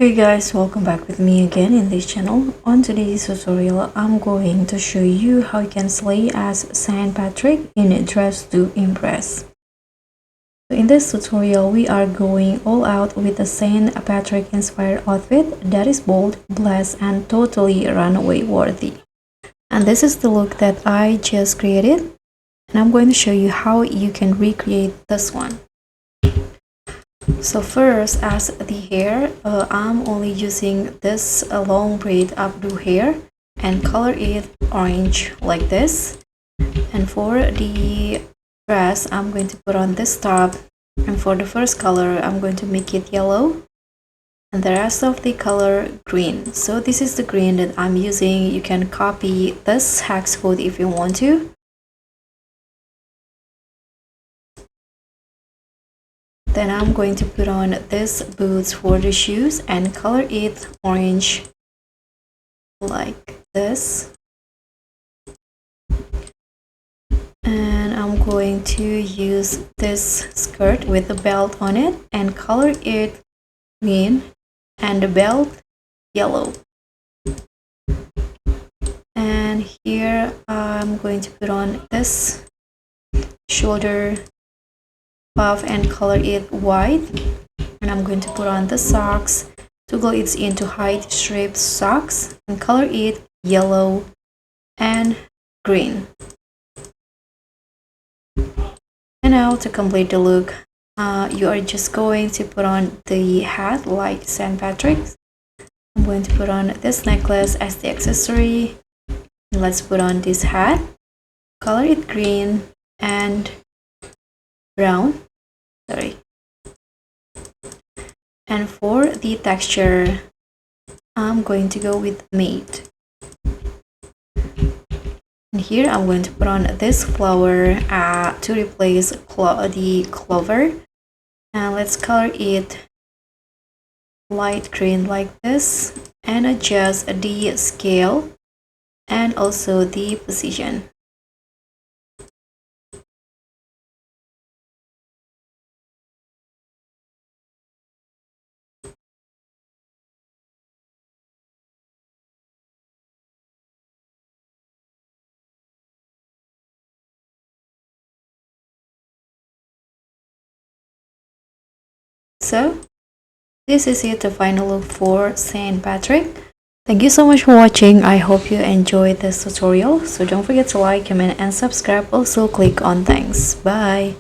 Hey guys, welcome back with me again in this channel. On today's tutorial, I'm going to show you how you can slay as Saint Patrick in Dress to Impress. So in this tutorial, we are going all out with a Saint Patrick inspired outfit that is bold, blessed, and totally runway worthy. And this is the look that I just created, and I'm going to show you how you can recreate this one. So first, as the hair, I'm only using this long braid updo hair and color it orange like this. And for the dress, I'm going to put on this top, and for the first color, I'm going to make it yellow and the rest of the color green. So this is the green that I'm using. You can copy this hex code if you want to. Then I'm going to put on this boots for the shoes and color it orange like this. And I'm going to use this skirt with a belt on it and color it green and the belt yellow. And here I'm going to put on this shoulder puff and color it white, and I'm going to put on the socks, toggle it into hide striped socks and color it yellow and green. And now to complete the look, you are just going to put on the hat like St. Patrick's. I'm going to put on this necklace as the accessory. Let's put on this hat, color it green and brown, and for the texture, I'm going to go with matte. And here I'm going to put on this flower to replace the clover, and let's color it light green like this and adjust the scale and also the position. So this is it, the final look for Saint Patrick. Thank you so much for watching. I hope you enjoyed this tutorial. So don't forget to like, comment, and subscribe. Also click on thanks. Bye.